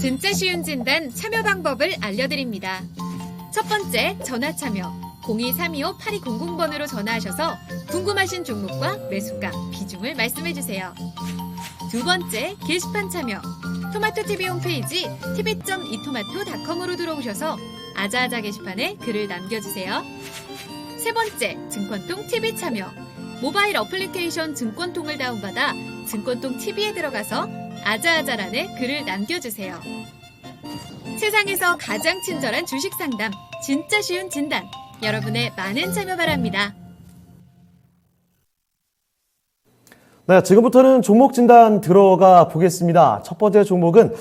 진짜 쉬운 진단 참여 방법을 알려드립니다. 첫 번째, 전화 참여. 02-325-8200번으로 전화하셔서 궁금하신 종목과 매수가, 비중을 말씀해주세요. 두 번째, 게시판 참여. 토마토TV 홈페이지 tv.이토마토.com으로 들어오셔서 아자아자 게시판에 글을 남겨주세요. 세 번째, 증권통 TV 참여. 모바일 어플리케이션 증권통을 다운받아 증권통 TV에 들어가서 아자아자란에 글을 남겨주세요. 세상에서 가장 친절한 주식 상담, 진짜 쉬운 진단. 여러분의 많은 참여 바랍니다. 네, 지금부터는 종목 진단 들어가 보겠습니다. 첫 번째 종목은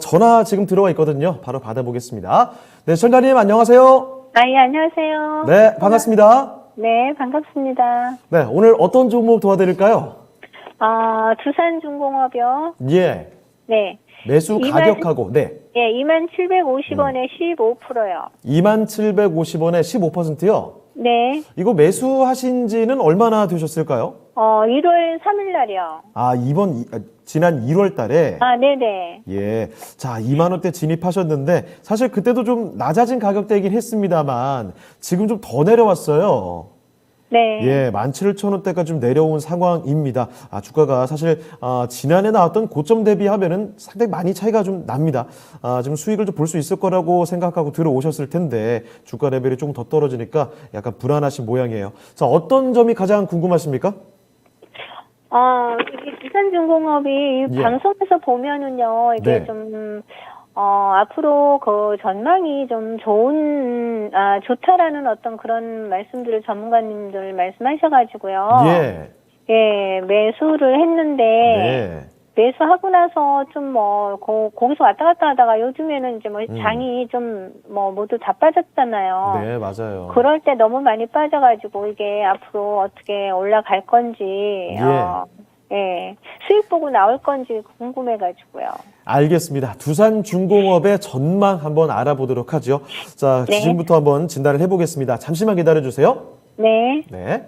전화 지금 들어와 있거든요. 바로 받아보겠습니다. 네, 시청자님 안녕하세요. 예, 안녕하세요. 네, 반갑습니다. 네, 반갑습니다. 네, 오늘 어떤 종목 도와드릴까요? 두산중공업이요. 예. 네. 매수 가격하고, 네. 예, 2750원에 15%요. 2750원에 15%요? 네. 이거 매수하신 지는 얼마나 되셨을까요? 1월 3일 날이요. 지난 1월 달에. 네네. 예. 자, 2만 원대 진입하셨는데, 사실 그때도 좀 낮아진 가격대이긴 했습니다만, 지금 좀 더 내려왔어요. 네. 예, 17,000원대까지 좀 내려온 상황입니다. 주가가 사실, 지난해 나왔던 고점 대비하면은 상당히 많이 차이가 좀 납니다. 지금 수익을 좀 볼 수 있을 거라고 생각하고 들어오셨을 텐데, 주가 레벨이 조금 더 떨어지니까 약간 불안하신 모양이에요. 자, 어떤 점이 가장 궁금하십니까? 이게 두산중공업이 예. 방송에서 보면은요, 이게 네. 좀, 앞으로 그 전망이 좀 좋다라는 어떤 그런 말씀들을 전문가님들 말씀하셔가지고요. 예. 예, 매수를 했는데, 네. 매수하고 나서 좀 거기서 왔다 갔다 하다가 요즘에는 이제 장이 좀 모두 다 빠졌잖아요. 네, 맞아요. 그럴 때 너무 많이 빠져가지고 이게 앞으로 어떻게 올라갈 건지, 예, 수익 보고 나올 건지 궁금해가지고요. 알겠습니다. 두산중공업의 전망 한번 알아보도록 하죠. 자, 네. 지금부터 한번 진단을 해보겠습니다. 잠시만 기다려주세요. 네. 네.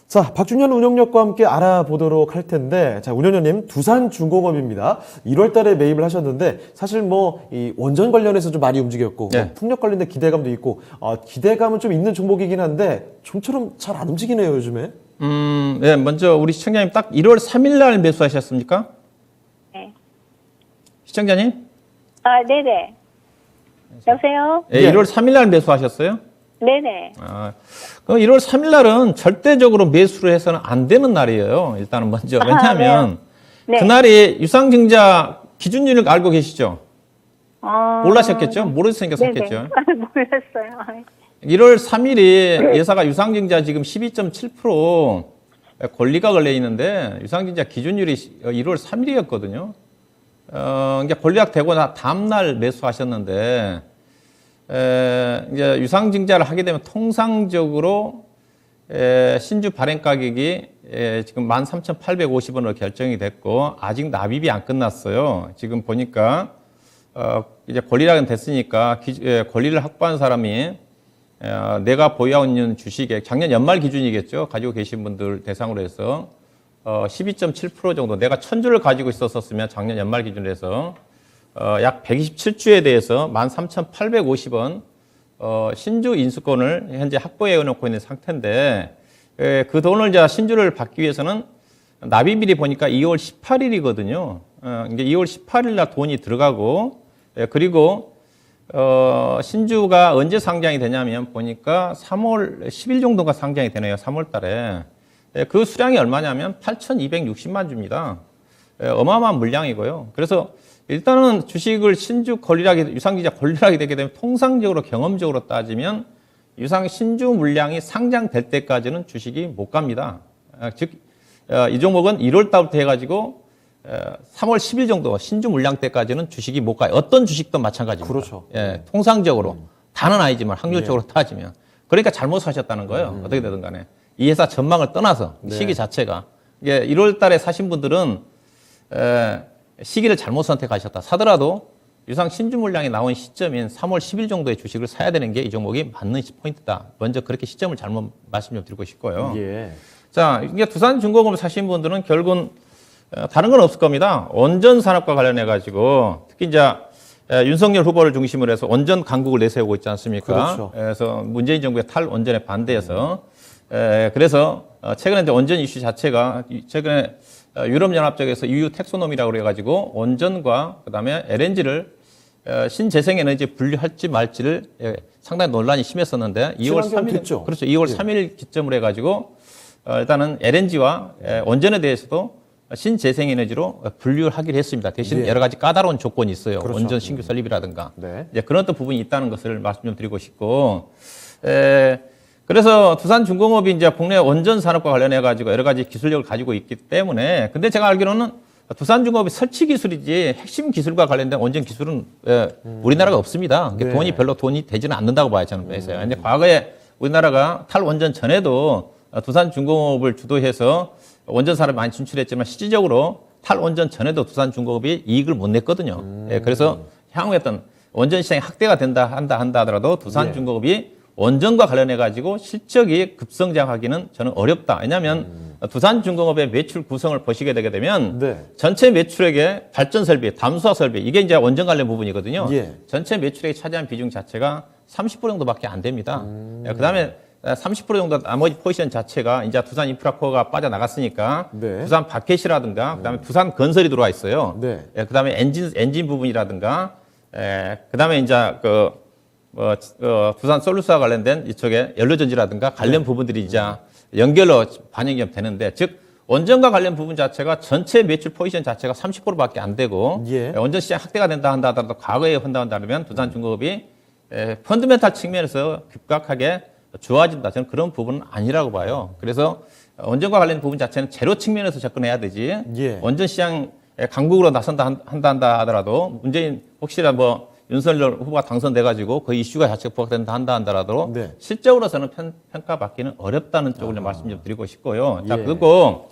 자, 박준현 운영력과 함께 알아보도록 할 텐데, 자, 운영력님, 두산중공업입니다. 1월 달에 매입을 하셨는데, 사실 이 원전 관련해서 좀 많이 움직였고, 네. 풍력 관련된 기대감도 있고, 기대감은 좀 있는 종목이긴 한데, 좀처럼 잘 안 움직이네요, 요즘에. 네, 먼저 우리 시청자님 딱 1월 3일 날 매수하셨습니까? 네. 시청자님? 네네. 여보세요? 네, 예. 1월 3일 날 매수하셨어요? 네네. 그럼 1월 3일 날은 절대적으로 매수를 해서는 안 되는 날이에요. 일단은 먼저. 왜냐하면 네. 그날이 유상증자 기준율을 알고 계시죠? 몰라셨겠죠? 모르셨으니까 네네. 샀겠죠. 몰랐어요. 1월 3일이 예사가 유상증자 지금 12.7% 권리가 걸려 있는데 유상증자 기준율이 1월 3일이었거든요. 이제 권리가 되고 다음날 매수하셨는데, 이제 유상증자를 하게 되면 통상적으로 신주 발행 가격이 지금 13,850원으로 결정이 됐고 아직 납입이 안 끝났어요. 지금 보니까 이제 권리락은 됐으니까 권리를 확보한 사람이 내가 보유하고 있는 주식의 작년 연말 기준이겠죠. 가지고 계신 분들 대상으로 해서 12.7% 정도 내가 1,000주를 가지고 있었으면 작년 연말 기준으로 해서 약 127주에 대해서 13,850원 신주 인수권을 현재 확보해 놓고 있는 상태인데 그 돈을 이제 신주를 받기 위해서는 납입일이 보니까 2월 18일이거든요. 이제 2월 18일 날 돈이 들어가고 그리고 신주가 언제 상장이 되냐면 보니까 3월 10일 정도가 상장이 되네요. 3월 달에. 그 수량이 얼마냐면 8,260만 주입니다. 어마어마한 물량이고요. 그래서 일단은 주식을 신주 권리락이, 유상증자 권리락이 되게 되면 통상적으로 경험적으로 따지면 신주 물량이 상장될 때까지는 주식이 못 갑니다. 즉, 이 종목은 1월 달부터 해가지고 3월 10일 정도 신주 물량 때까지는 주식이 못 가요. 어떤 주식도 마찬가지입니다. 그렇죠. 예, 통상적으로. 다는 아니지만 확률적으로 따지면. 그러니까 잘못 사셨다는 거예요. 어떻게 되든 간에. 이 회사 전망을 떠나서 시기 자체가. 이게 1월 달에 사신 분들은 시기를 잘못 선택하셨다. 사더라도 유상 신주 물량이 나온 시점인 3월 10일 정도의 주식을 사야 되는 게 이 종목이 맞는 포인트다. 먼저 그렇게 시점을 잘못 말씀 좀 드리고 싶고요. 예. 자, 이게 두산중공업을 사신 분들은 결국은 다른 건 없을 겁니다. 원전 산업과 관련해 가지고 특히 이제 윤석열 후보를 중심으로 해서 원전 강국을 내세우고 있지 않습니까? 그렇죠. 그래서 문재인 정부의 탈원전에 반대해서 그래서 최근에 이제 원전 이슈 자체가 최근에 유럽연합 쪽에서 EU 텍소노미라고 그래가지고 원전과 그다음에 LNG를 신재생에너지 분류할지 말지를 상당히 논란이 심했었는데 2월 친환경 3일 됐죠? 그렇죠. 2월 예. 3일 기점으로 해가지고 일단은 LNG와 원전에 대해서도 신재생에너지로 분류를 하기로 했습니다. 대신 예. 여러 가지 까다로운 조건이 있어요. 그렇죠. 원전 신규 설립이라든가 네. 이제 그런 또 부분이 있다는 것을 말씀 좀 드리고 싶고 그래서 두산중공업이 이제 국내 원전 산업과 관련해 가지고 여러 가지 기술력을 가지고 있기 때문에 근데 제가 알기로는 두산중공업이 설치 기술이지 핵심 기술과 관련된 원전 기술은 우리나라가 없습니다. 네. 돈이 별로 돈이 되지는 않는다고 봐요 저는 그래서요. 근데 과거에 우리나라가 탈원전 전에도 두산중공업을 주도해서 원전 산업에 많이 진출했지만 실질적으로 탈원전 전에도 두산중공업이 이익을 못 냈거든요. 그래서 향후에 어떤 원전 시장이 확대가 한다 하더라도 두산중공업이 원전과 관련해 가지고 실적이 급성장하기는 저는 어렵다. 왜냐하면 두산중공업의 매출 구성을 보시게 되게 되면 네. 전체 매출액의 발전 설비, 담수화 설비 이게 이제 원전 관련 부분이거든요. 예. 전체 매출액이 차지한 비중 자체가 30% 정도밖에 안 됩니다. 그다음에 30% 정도 나머지 포지션 자체가 이제 두산 인프라코어가 빠져나갔으니까 네. 두산 바켓이라든가 그다음에 두산 건설이 들어와 있어요. 네. 그다음에 엔진 부분이라든가 그다음에 이제 두산 솔루스와 관련된 이쪽에 연료전지라든가 관련 부분들이 이제 연결로 반영이 되는데 즉 원전과 관련 부분 자체가 전체 매출 포지션 자체가 30%밖에 안 되고 예. 원전 시장 확대가 된다 하더라도 과거에 한다면 두산중공업이 펀드멘탈 측면에서 급격하게 좋아진다. 저는 그런 부분은 아니라고 봐요. 그래서 원전과 관련 부분 자체는 제로 측면에서 접근해야 되지. 예. 원전 시장 강국으로 나선다 한다 하더라도 문재인 혹시나 윤석열 후보가 당선돼가지고 그 이슈가 자체가 부각된다 하더라도 네. 실적으로서는 평가받기는 어렵다는 쪽을 좀 말씀 좀 드리고 싶고요. 자, 예. 그리고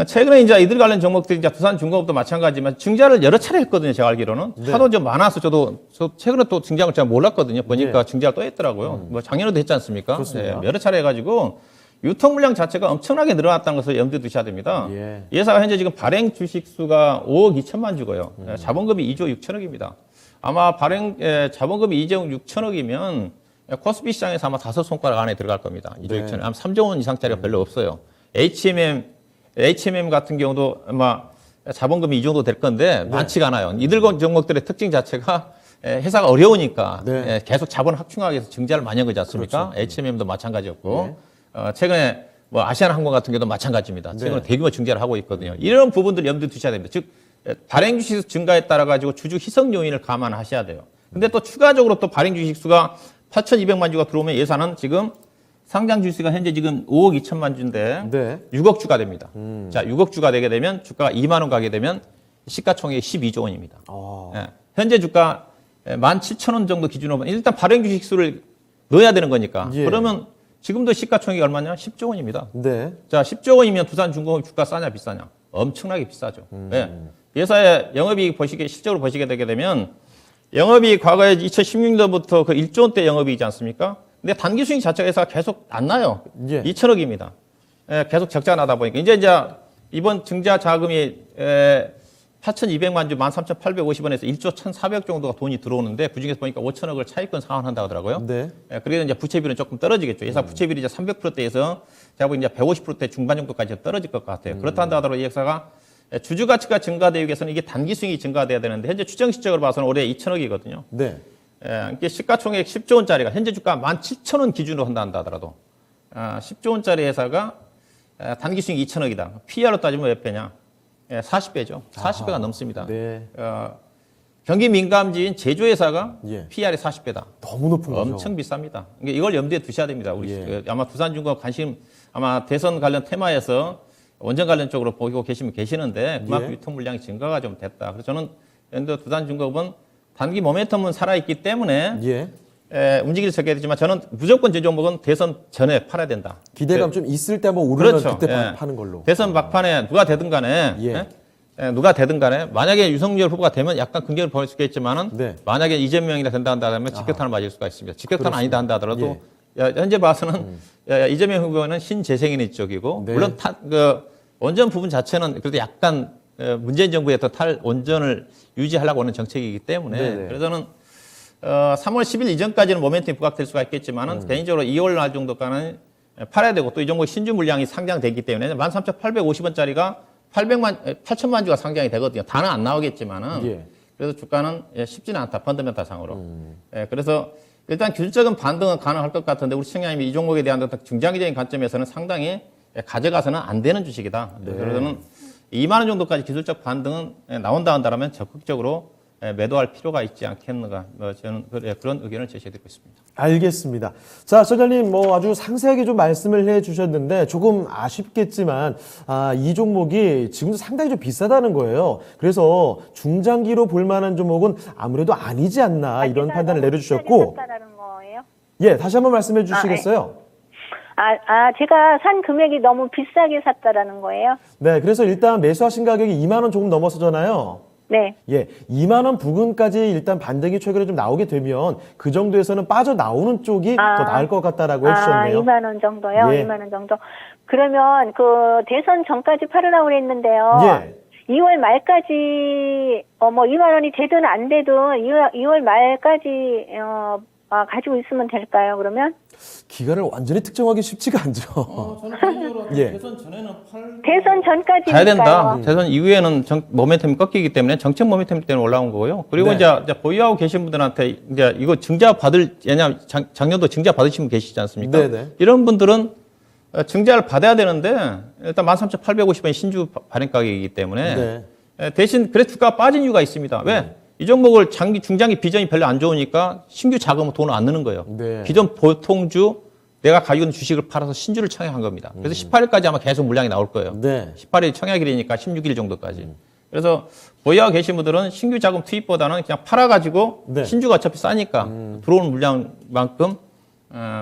최근에 이제 이들 관련 종목들이 이제 두산중공업도 마찬가지지만 증자를 여러 차례 했거든요. 제가 알기로는 네. 하도 좀 많아서 저 최근에 또 증자를 잘 몰랐거든요. 보니까 예. 증자를 또 했더라고요. 작년에도 했지 않습니까? 그렇습니다. 여러 차례 해가지고 유통 물량 자체가 엄청나게 늘어났다는 것을 염두에 두셔야 됩니다. 예. 이 회사가 현재 지금 발행 주식 수가 5억 2천만 주고요. 자본금이 2조 6천억입니다. 아마 자본금이 2조 6천억이면 코스피 시장에서 아마 5손가락 안에 들어갈 겁니다. 2조 네. 6천억. 아마 3조 원 이상짜리가 별로 없어요. HMM 같은 경우도 아마 자본금이 이 정도 될 건데 많지가 않아요. 이들 종목들의 특징 자체가 회사가 어려우니까 네. 계속 자본을 확충하기 위해서 증자를 많이 한 거지 않습니까? 그렇죠. HMM도 마찬가지였고 최근에 아시아나항공 같은 경우도 마찬가지입니다. 최근에 대규모 증자를 하고 있거든요. 이런 부분들 염두에 두셔야 됩니다. 즉 발행 주식 증가에 따라 가지고 주주 희석 요인을 감안하셔야 돼요. 근데 또 추가적으로 또 발행 주식 수가 8,200만 주가 들어오면 예산은 지금 상장 주수가 현재 지금 5억 2천만 주인데 네. 6억 주가 됩니다. 자, 6억 주가 되게 되면 주가가 2만 원 가게 되면 시가총액이 12조 원입니다. 예, 현재 주가 17,000원 정도 기준으로 보면 일단 발행 주식 수를 넣어야 되는 거니까. 예. 그러면 지금도 시가총액이 얼마냐? 10조 원입니다. 네. 자, 10조 원이면 두산중공업 주가 싸냐 비싸냐? 엄청나게 비싸죠. 예. 회사의 영업이익 실적으로 보시게 되게 되면 영업이익 과거에 2016년부터 그 1조 원대 영업이익이지 않습니까? 근데 단기 수익 자체가 회사가 계속 안 나요. 예. 2천억입니다. 계속 적자가 나다 보니까 이제 이번 증자 자금이 8,200만 주 13,850원에서 1조 1,400 정도가 돈이 들어오는데 그중에서 보니까 5천억을 차익권 상환한다고 하더라고요. 네. 그래서 이제 부채비는 조금 떨어지겠죠. 회사 부채비율이 이제 300%대에서 제가 보기 이제 150%대 중반 정도까지 떨어질 것 같아요. 그렇다 하더라도 이 회사가 주주 가치가 증가되기 위해서는 이게 단기 수익이 증가돼야 되는데 현재 추정 실적으로 봐서는 올해 2천억이거든요. 네. 이게 시가총액 10조 원짜리가 현재 주가 17,000원 기준으로 한다 하더라도 10조 원짜리 회사가 단기 수익 2천억이다. PR로 따지면 몇 배냐? 40배죠. 40배가 넘습니다. 네. 경기 민감지인 제조회사가 예. PR이 40배다. 너무 높은 거죠. 엄청 비쌉니다. 그러니까 이걸 염두에 두셔야 됩니다. 우리 예. 아마 두산중공업 아마 대선 관련 테마에서 원전 관련 쪽으로 보고 계시는데 그만큼 예. 유통 물량이 증가가 좀 됐다. 그래서 저는 두산중공업은 단기 모멘텀은 살아있기 때문에 예. 움직일 수 있게 되지만 저는 무조건 제 종목은 대선 전에 팔아야 된다. 기대감 좀 있을 때 한번 오르면 그렇죠. 그때 예. 파는 걸로. 대선 막판에 누가 되든 간에 누가 되든 간에 만약에 윤석열 후보가 되면 약간 긍정을 보일 수 있겠지만은 네. 만약에 이재명이라 된다 한다면 직격탄을 맞을 수가 있습니다. 직격탄은 아니다 한다 하더라도 현재 봐서는 이재명 후보는 신재생에너지 쪽이고 네. 물론 원전 부분 자체는 그래도 약간 문재인 정부의 어떤 온전을 유지하려고 하는 정책이기 때문에 네네. 그래서 저는 3월 10일 이전까지는 모멘텀이 부각될 수가 있겠지만은 개인적으로 2월 말 정도까지는 팔아야 되고 또 이 종목 신주 물량이 상장됐기 때문에 13,850원짜리가 8천만 주가 상장이 되거든요. 다는 안 나오겠지만은 예. 그래서 주가는 쉽지는 않다. 펀더멘탈상으로. 그래서 일단 기술적인 반등은 가능할 것 같은데 우리 시청자님이 이 종목에 대한 어떤 중장기적인 관점에서는 상당히 가져가서는 안 되는 주식이다. 그래서 저는 2만 원 정도까지 기술적 반등은 나온다 한다면 적극적으로 매도할 필요가 있지 않겠는가. 저는 그런 의견을 제시해드리고 있습니다. 알겠습니다. 자, 소장님 뭐 아주 상세하게 좀 말씀을 해주셨는데 조금 아쉽겠지만 이 종목이 지금도 상당히 좀 비싸다는 거예요. 그래서 중장기로 볼 만한 종목은 아무래도 아니지 않나 이런 판단을 내려주셨고. 샀다라는 거예요? 예, 다시 한번 말씀해 주시겠어요? 제가 산 금액이 너무 비싸게 샀다라는 거예요? 네, 그래서 일단 매수하신 가격이 2만 원 조금 넘어서잖아요. 네. 예, 2만 원 부근까지 일단 반등이 최근에 좀 나오게 되면 그 정도에서는 빠져나오는 쪽이 더 나을 것 같다라고 해주셨네요. 2만 원 정도요? 예. 2만 원 정도. 그러면 그 대선 전까지 팔으라고 그랬는데요. 예. 2월 말까지 2만 원이 되든 안 되든 2월 말까지 가지고 있으면 될까요? 그러면? 기간을 완전히 특정하기 쉽지가 않죠. 저는 개인적으로 예. 대선 전에는 대선 전까지 가야 된다. 대선 이후에는 모멘텀이 꺾이기 때문에 정책 모멘텀 때문에 올라온 거고요. 그리고 네. 이제 보유하고 계신 분들한테 이제 이거 증자 왜냐면 작년도 증자 받으신 분 계시지 않습니까? 네네. 이런 분들은 증자를 받아야 되는데 일단 13,850원이 신주 발행 가격이기 때문에 네. 대신 그래 주가가 빠진 이유가 있습니다. 왜? 이 종목을 중장기 비전이 별로 안 좋으니까 신규 자금은 돈을 안 넣는 거예요. 네. 기존 보통주 내가 가지고 있는 주식을 팔아서 신주를 청약한 겁니다. 그래서 18일까지 아마 계속 물량이 나올 거예요. 네. 18일 청약일이니까 16일 정도까지. 그래서 보유하고 계신 분들은 신규 자금 투입보다는 그냥 팔아가지고 네. 신주가 어차피 싸니까 들어오는 물량만큼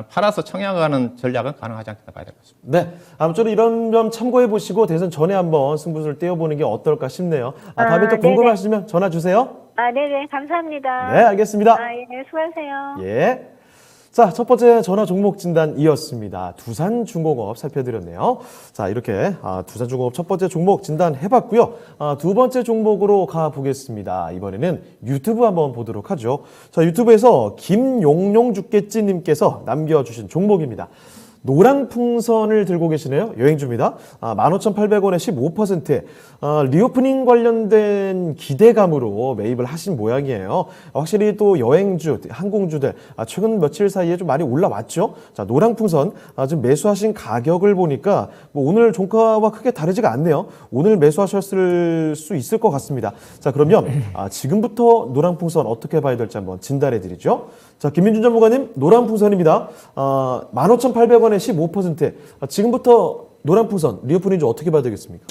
팔아서 청약하는 전략은 가능하지 않겠다 봐야 될 것 같습니다. 네. 아무쪼록 이런 점 참고해 보시고 대선 전에 한번 승부수를 떼어보는 게 어떨까 싶네요. 다음에 또 궁금하시면 전화 주세요. 네네. 감사합니다. 네, 알겠습니다. 예, 수고하세요. 예. 자, 첫 번째 전화 종목 진단이었습니다. 두산중공업 살펴드렸네요. 자, 이렇게 두산중공업 첫 번째 종목 진단해봤고요. 두 번째 종목으로 가보겠습니다. 이번에는 유튜브 한번 보도록 하죠. 자, 유튜브에서 김용용 죽겠지님께서 남겨주신 종목입니다. 노랑풍선을 들고 계시네요. 여행주입니다. 15,800원에 15%. 리오프닝 관련된 기대감으로 매입을 하신 모양이에요. 확실히 또 여행주, 항공주들 최근 며칠 사이에 좀 많이 올라왔죠. 자, 노랑풍선 지금 매수하신 가격을 보니까 뭐 오늘 종가와 크게 다르지가 않네요. 오늘 매수하셨을 수 있을 것 같습니다. 자, 그러면 지금부터 노랑풍선 어떻게 봐야 될지 한번 진단해 드리죠. 자, 김민준 전무관님, 노란풍선입니다. 15,800원에 15%. 지금부터 노란풍선, 리오프닝주 어떻게 봐야 되겠습니까?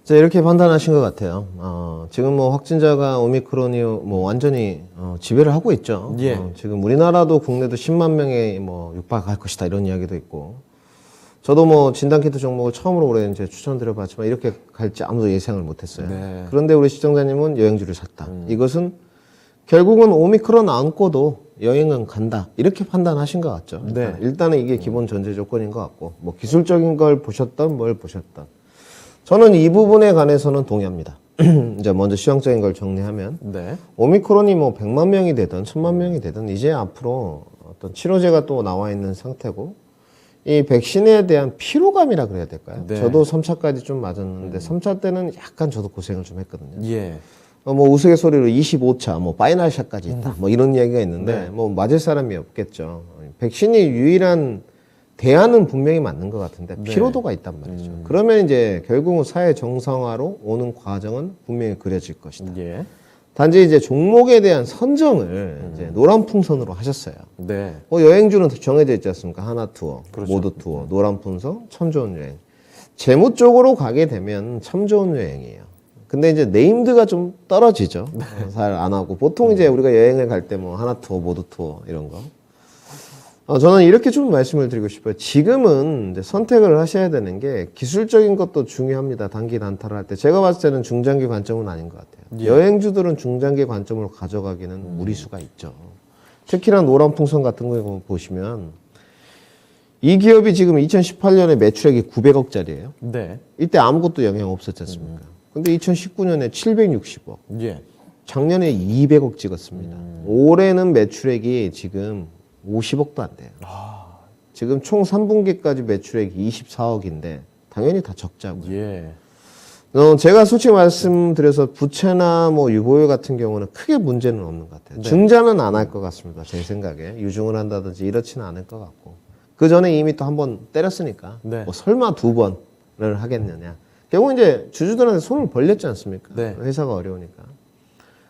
자, 이렇게 판단하신 것 같아요. 지금 뭐 확진자가 오미크론이 뭐 완전히 지배를 하고 있죠. 예. 지금 우리나라도 국내도 10만 명에 뭐 육박할 것이다 이런 이야기도 있고. 저도 뭐 진단키트 종목을 처음으로 올해 이제 추천드려봤지만 이렇게 갈지 아무도 예상을 못했어요. 네. 그런데 우리 시청자님은 여행주를 샀다. 이것은 결국은 오미크론 안고도 여행은 간다 이렇게 판단하신 것 같죠. 네. 일단은 이게 기본 전제 조건인 것 같고 뭐 기술적인 걸 보셨던 뭘 보셨던 저는 이 부분에 관해서는 동의합니다. 이제 먼저 시황적인 걸 정리하면 네. 오미크론이 뭐 100만 명이 되든 1000만 명이 되든 이제 앞으로 어떤 치료제가 또 나와 있는 상태고 이 백신에 대한 피로감이라 그래야 될까요? 네. 저도 3차까지 좀 맞았는데 3차 때는 약간 저도 고생을 좀 했거든요. 예. 뭐 우스갯소리로 25차, 뭐 파이널샷까지 있다, 뭐 이런 이야기가 있는데 네. 뭐 맞을 사람이 없겠죠. 백신이 유일한 대안은 분명히 맞는 것 같은데 피로도가 있단 말이죠. 그러면 이제 결국은 사회 정상화로 오는 과정은 분명히 그려질 것이다. 예. 단지 이제 종목에 대한 선정을 이제 노란풍선으로 하셨어요. 네. 여행주는 정해져 있지 않습니까? 하나투어, 그렇죠. 모두투어, 노란풍선, 참 좋은 여행. 재무 쪽으로 가게 되면 참 좋은 여행이에요. 근데 이제 네임드가 좀 떨어지죠. 잘 안 하고. 보통 이제 우리가 여행을 갈 때 뭐 하나투어, 모두투어 이런 거. 저는 이렇게 좀 말씀을 드리고 싶어요. 지금은 이제 선택을 하셔야 되는 게 기술적인 것도 중요합니다. 단기 단타를 할 때. 제가 봤을 때는 중장기 관점은 아닌 것 같아요. 예. 여행주들은 중장기 관점으로 가져가기는 무리수가 있죠. 특히나 노란풍선 같은 거 보시면 이 기업이 지금 2018년에 매출액이 900억짜리예요. 네. 이때 아무것도 영향 없었지 않습니까? 근데 2019년에 760억, 예. 작년에 200억 찍었습니다. 올해는 매출액이 지금 50억도 안 돼요. 지금 총 3분기까지 매출액이 24억인데 당연히 다 적자고요. 예. 제가 솔직히 말씀드려서 부채나 뭐 유보율 같은 경우는 크게 문제는 없는 것 같아요. 네. 증자는 안 할 것 같습니다. 제 생각에. 유증을 한다든지 이렇지는 않을 것 같고. 그 전에 이미 또 한 번 때렸으니까 네. 뭐 설마 두 번을 하겠느냐. 결국 이제 주주들한테 손을 벌렸지 않습니까? 네. 회사가 어려우니까.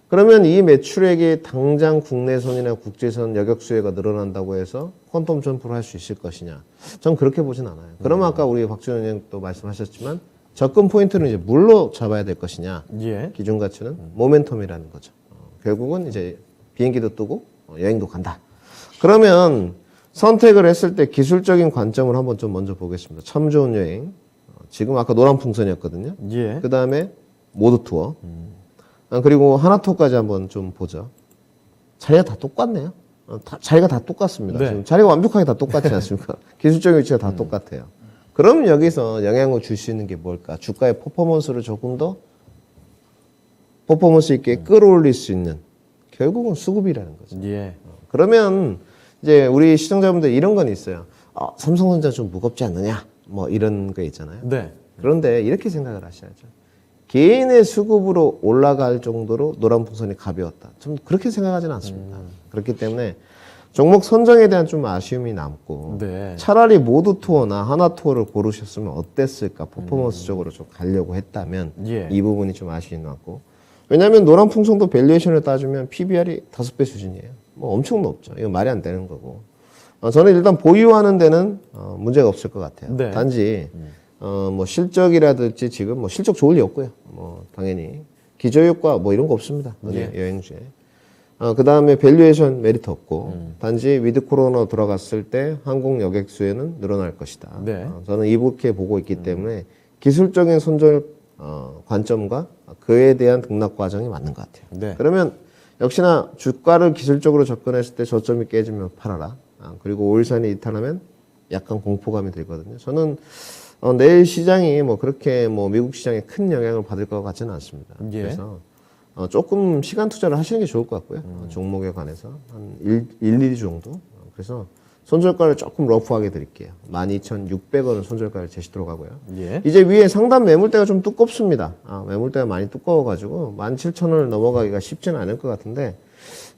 그러면 이 매출액이 당장 국내선이나 국제선 여객 수혜가 늘어난다고 해서 퀀텀 점프를 할 수 있을 것이냐? 전 그렇게 보진 않아요. 그러면 아까 우리 박준현 의원 또 말씀하셨지만 접근 포인트는 이제 물로 잡아야 될 것이냐? 예. 기준 가치는 모멘텀이라는 거죠. 결국은 이제 비행기도 뜨고 여행도 간다. 그러면 선택을 했을 때 기술적인 관점을 한번 좀 먼저 보겠습니다. 참 좋은 여행. 지금 아까 노란풍선이었거든요. 예. 그 다음에 모드 투어. 그리고 하나투어까지 한번 좀 보죠. 자리가 다 똑같네요. 자리가 다 똑같습니다. 네. 지금 자리가 완벽하게 다 똑같지 않습니까? 기술적인 위치가 다 똑같아요. 그럼 여기서 영향을 줄 수 있는 게 뭘까? 주가의 퍼포먼스를 조금 더 퍼포먼스 있게 끌어올릴 수 있는 결국은 수급이라는 거죠. 예. 그러면 이제 우리 시청자분들 이런 건 있어요. 삼성전자 좀 무겁지 않느냐? 뭐 이런 거 있잖아요. 네. 그런데 이렇게 생각을 하셔야죠. 개인의 수급으로 올라갈 정도로 노란풍선이 가벼웠다. 좀 그렇게 생각하지는 않습니다. 그렇기 때문에 종목 선정에 대한 좀 아쉬움이 남고 네. 차라리 모두 투어나 하나 투어를 고르셨으면 어땠을까? 퍼포먼스적으로 좀 가려고 했다면 예. 이 부분이 좀 아쉬움이 남고 왜냐하면 노란풍선도 밸류에이션을 따지면 PBR이 5배 수준이에요. 뭐 엄청 높죠. 이거 말이 안 되는 거고. 저는 일단 보유하는 데는 문제가 없을 것 같아요. 네. 단지 뭐 실적이라든지 지금 뭐 실적 좋을 리 없고요. 뭐 당연히 기저효과 뭐 이런 거 없습니다. 예. 여행주에. 그 다음에 밸류에이션 메리트 없고 단지 위드 코로나 들어갔을 때 항공 여객 수혜는 늘어날 것이다. 네. 저는 이렇게 보고 있기 때문에 기술적인 손절 관점과 그에 대한 등락 과정이 맞는 것 같아요. 네. 그러면 역시나 주가를 기술적으로 접근했을 때 저점이 깨지면 팔아라. 그리고 오일선이 이탈하면 약간 공포감이 들거든요. 저는 내일 시장이 뭐 그렇게 뭐 미국 시장에 큰 영향을 받을 것 같지는 않습니다. 예. 그래서 조금 시간 투자를 하시는 게 좋을 것 같고요. 종목에 관해서 한 1-2주 정도. 그래서 손절가를 조금 러프하게 드릴게요. 12,600원은 손절가를 제시도록 하고요. 예. 이제 위에 상단 매물대가 좀 두껍습니다. 매물대가 많이 두꺼워가지고 17,000원을 넘어가기가 쉽지는 않을 것 같은데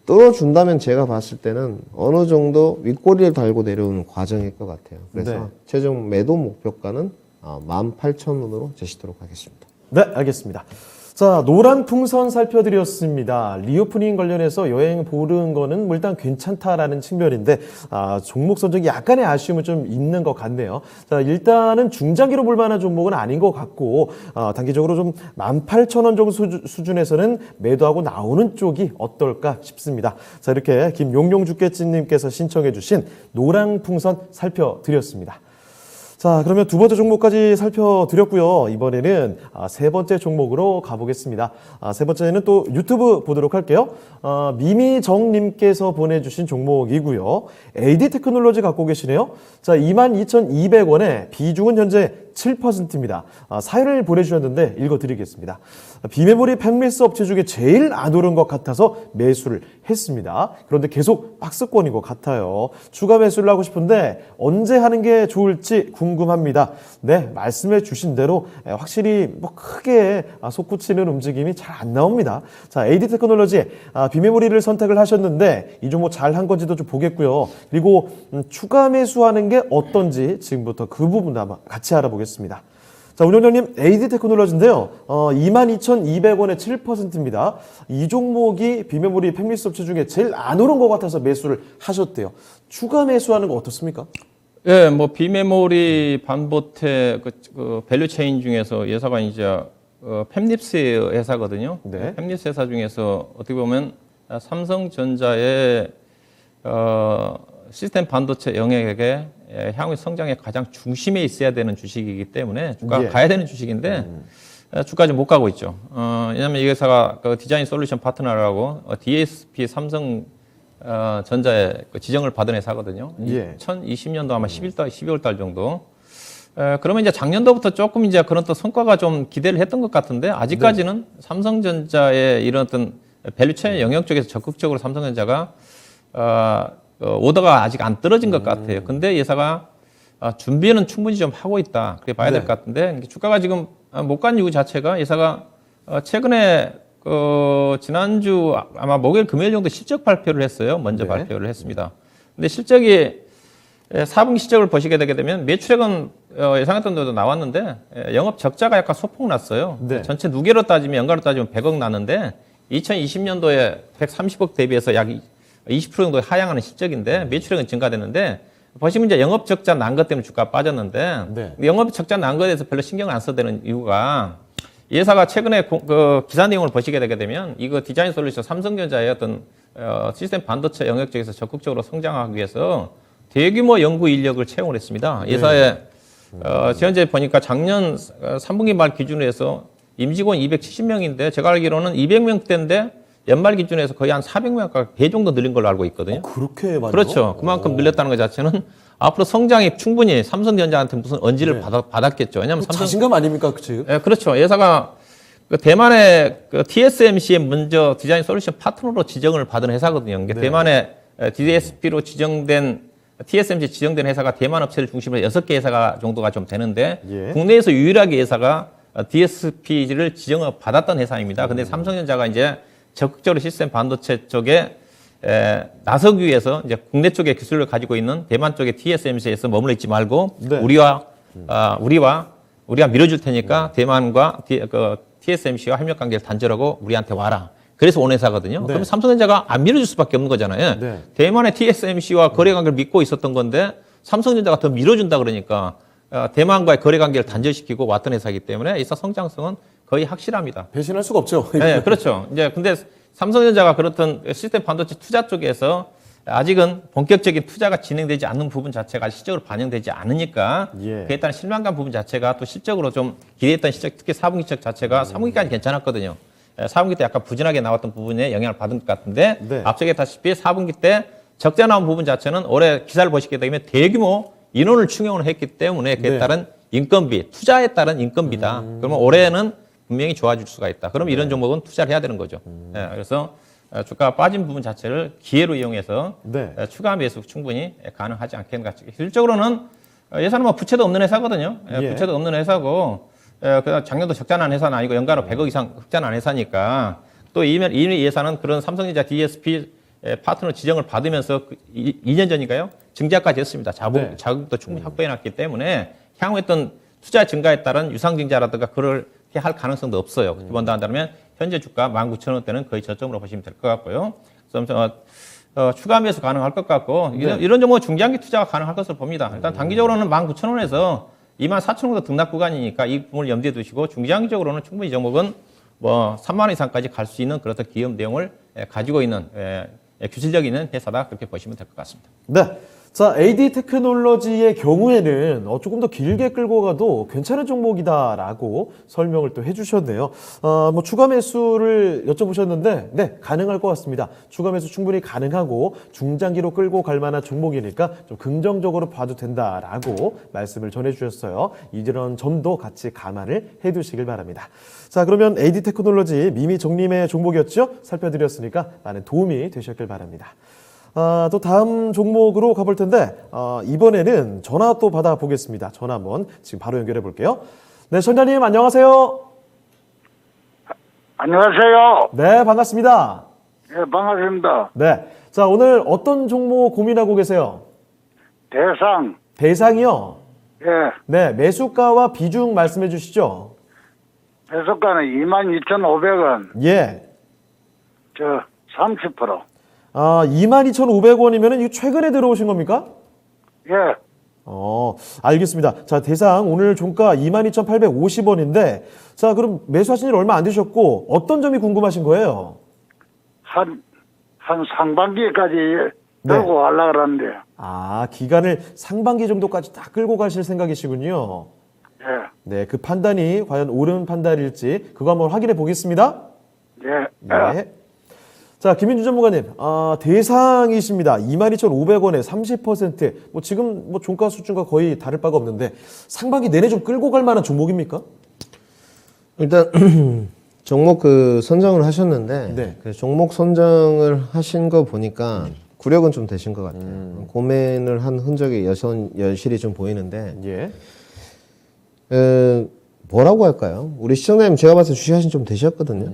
떨어준다면 제가 봤을 때는 어느 정도 윗꼬리를 달고 내려오는 과정일 것 같아요. 그래서 네. 최종 매도 목표가는 18,000원으로 제시도록 하겠습니다. 네, 알겠습니다. 자, 노란 풍선 살펴드렸습니다. 리오프닝 관련해서 여행 보는 거는 뭐 일단 괜찮다라는 측면인데, 종목 선정이 약간의 아쉬움은 좀 있는 것 같네요. 자, 일단은 중장기로 볼 만한 종목은 아닌 것 같고, 단기적으로 좀 18,000원 정도 수준에서는 매도하고 나오는 쪽이 어떨까 싶습니다. 자, 이렇게 김용용주께님께서 신청해주신 노란 풍선 살펴드렸습니다. 자, 그러면 두 번째 종목까지 살펴드렸고요. 이번에는 세 번째 종목으로 가보겠습니다. 세 번째는 또 유튜브 보도록 할게요. 미미정님께서 보내주신 종목이고요. AD 테크놀로지 갖고 계시네요. 자, 22,200원에 비중은 현재 7%입니다. 사연을 보내주셨는데 읽어드리겠습니다. 비메모리 팬리스 업체 중에 제일 안 오른 것 같아서 매수를 했습니다. 그런데 계속 박스권인 것 같아요. 추가 매수를 하고 싶은데 언제 하는 게 좋을지 궁금합니다. 네, 말씀해 주신 대로 확실히 뭐 크게 솟구치는 움직임이 잘 안 나옵니다. 자, AD 테크놀로지 비메모리를 선택을 하셨는데 이 종목 잘 한 건지도 좀 보겠고요. 그리고 추가 매수하는 게 어떤지 지금부터 그 부분도 한번 같이 알아보겠습니다. 자, 운영자님, AD 테크놀로지인데요. 22,200원에 7%입니다. 이 종목이 비메모리 팬리스 업체 중에 제일 안 오른 것 같아서 매수를 하셨대요. 추가 매수하는 거 어떻습니까? 예, 뭐 비메모리 반도체 그 밸류 체인 중에서 회사가 이제 팹립스 회사거든요. 네. 팹립스 회사 중에서 어떻게 보면 삼성전자의 시스템 반도체 영역에 향후 성장의 가장 중심에 있어야 되는 주식이기 때문에 주가가 예. 가야 되는 주식인데 주가 좀 못 가고 있죠. 왜냐하면 이 회사가 그 디자인 솔루션 파트너라고 DSP 삼성 전자의 그 지정을 받은 회사거든요. 예. 2020년도 아마 12월 달 정도. 그러면 이제 작년도부터 조금 이제 그런 또 성과가 좀 기대를 했던 것 같은데 아직까지는 삼성전자의 이런 어떤 밸류체인 영역 쪽에서 적극적으로 삼성전자가 오더가 아직 안 떨어진 것 같아요. 근데 예사가 준비는 충분히 좀 하고 있다. 그렇게 봐야 될 것 같은데 주가가 지금 못 간 이유 자체가 예사가 최근에 지난주 아마 목요일 금요일 정도 실적 발표를 했어요. 먼저 발표를 했습니다. 근데 실적이 4분기 실적을 보시게 되게 되면 매출액은 예상했던 대로 나왔는데 영업 적자가 약간 소폭 났어요. 네. 전체 누계로 따지면 연간으로 따지면 100억 나는데 2020년도에 130억 대비해서 약 20% 정도 하향하는 실적인데 매출액은 증가되는데 보시면 이제 영업 적자 난 것 때문에 주가 빠졌는데 네. 영업 적자 난 것에 대해서 별로 신경을 안 써야 되는 이유가 이 회사가 최근에 그 기사 내용을 보시게 되게 되면 이거 디자인 솔루션 삼성전자의 어떤 시스템 반도체 영역 쪽에서 적극적으로 성장하기 위해서 대규모 연구 인력을 채용을 했습니다. 예사에 현재 보니까 작년 3분기 말 기준으로 해서 임직원 270명인데 제가 알기로는 200명대인데 연말 기준에서 거의 한 400명 가까이 배 정도 늘린 걸로 알고 있거든요. 그렇게 많이 그렇죠. 그만큼 늘렸다는 것 자체는 앞으로 성장이 충분히 삼성전자한테 무슨 언지를 받았겠죠. 왜냐하면 자신감 아닙니까, 그치? 예, 그렇죠. 회사가 그 대만의 그 TSMC의 먼저 디자인 솔루션 파트너로 지정을 받은 회사거든요. 이게 대만의 DSP로 지정된 TSMC 지정된 회사가 대만 업체를 중심으로 6개 회사가 정도가 좀 되는데 국내에서 유일하게 회사가 DSP를 지정을 받았던 회사입니다. 근데 삼성전자가 이제 적극적으로 시스템 반도체 쪽에 나서기 위해서 이제 국내 쪽의 기술을 가지고 있는 대만 쪽의 TSMC에서 머물러 있지 말고 우리가 밀어줄 테니까 대만과 TSMC와 협력 관계를 단절하고 우리한테 와라. 그래서 온 회사거든요. 그럼 삼성전자가 안 밀어줄 수밖에 없는 거잖아요. 대만의 TSMC와 거래 관계를 믿고 있었던 건데 삼성전자가 더 밀어준다 그러니까 대만과의 거래 관계를 단절시키고 왔던 회사이기 때문에 이 성장성은 거의 확실합니다. 배신할 수가 없죠. 네, 그렇죠. 이제 근데 삼성전자가 그렇던 시스템 반도체 투자 쪽에서 아직은 본격적인 투자가 진행되지 않는 부분 자체가 실적으로 반영되지 않으니까 그에 따른 실망감 부분 자체가 또 실적으로 좀 기대했던 실적, 특히 4분기 실적 자체가 3분기까지 괜찮았거든요. 4분기 때 약간 부진하게 나왔던 부분에 영향을 받은 것 같은데 앞서 얘기했다시피 4분기 때 적자 나온 부분 자체는 올해 기사를 보시게 되면 대규모 인원을 충용을 했기 때문에 그에 따른 인건비, 투자에 따른 인건비다. 그러면 올해는 분명히 좋아질 수가 있다. 그럼 이런 종목은 투자를 해야 되는 거죠. 그래서 주가가 빠진 부분 자체를 기회로 이용해서 추가 매수 충분히 가능하지 않겠는가. 실질적으로는 예산은 뭐 부채도 없는 회사거든요. 부채도 없는 회사고 작년도 적자 난 회사는 아니고 연간으로 100억 이상 흑자 난 회사니까 또 이미 예산은 그런 삼성전자 DSP 파트너 지정을 받으면서 2년 전인가요? 증자까지 했습니다. 자금도 충분히 확보해놨기 때문에 향후 어떤 투자 증가에 따른 유상증자라든가 그렇게 할 가능성도 없어요. 기본 더 한다면 현재 주가 19,000원대는 거의 저점으로 보시면 될 것 같고요. 그래서 추가 매수 가능할 것 같고 이런 종목 중장기 투자가 가능할 것으로 봅니다. 일단 단기적으로는 19,000원에서 24,000원 등락 구간이니까 이 부분을 염두에 두시고 중장기적으로는 충분히 이 종목은 뭐 3만 원 이상까지 갈 수 있는 그런 기업 내용을 가지고 있는 규실력 있는 회사다 그렇게 보시면 될 것 같습니다. 네. 자, AD 테크놀로지의 경우에는 조금 더 길게 끌고 가도 괜찮은 종목이다라고 설명을 또 해주셨네요. 뭐 추가 매수를 여쭤보셨는데, 네, 가능할 것 같습니다. 추가 매수 충분히 가능하고 중장기로 끌고 갈 만한 종목이니까 좀 긍정적으로 봐도 된다라고 말씀을 전해주셨어요. 이런 점도 같이 감안을 해두시길 바랍니다. 자, 그러면 AD 테크놀로지 미미 정림의 종목이었죠? 살펴드렸으니까 많은 도움이 되셨길 바랍니다. 또 다음 종목으로 가볼 텐데 이번에는 전화 또 받아보겠습니다. 전화 한번 지금 바로 연결해 볼게요. 네, 선장님 안녕하세요. 안녕하세요. 네, 반갑습니다. 예, 반갑습니다. 네, 자 오늘 어떤 종목 고민하고 계세요? 대상. 대상이요? 예, 네, 매수가와 비중 말씀해 주시죠. 배속가는 22,500원. 예. 30%. 22,500원이면 이거 최근에 들어오신 겁니까? 예, 알겠습니다. 자, 대상 오늘 종가 22,850원인데, 자, 그럼 매수하신 지 얼마 안 되셨고, 어떤 점이 궁금하신 거예요? 한 상반기까지 들고 가려고 그러는데. 기간을 상반기 정도까지 다 끌고 가실 생각이시군요. 예, 네, 그 판단이 과연 옳은 판단일지, 그거 한번 확인해 보겠습니다. 예. 네. 자, 김민주 전문가님, 대상이십니다. 22,500원에 30%. 뭐 지금 뭐 종가 수준과 거의 다를 바가 없는데 상반기 내내 좀 끌고 갈 만한 종목입니까? 일단 종목 선정을 하셨는데 네. 그 종목 선정을 하신 거 보니까 구력은 좀 되신 것 같아요. 고민을 한 흔적이 여실히 좀 보이는데 예. 뭐라고 할까요? 우리 시청자님 제가 봤을 때 주식하신 좀 되셨거든요.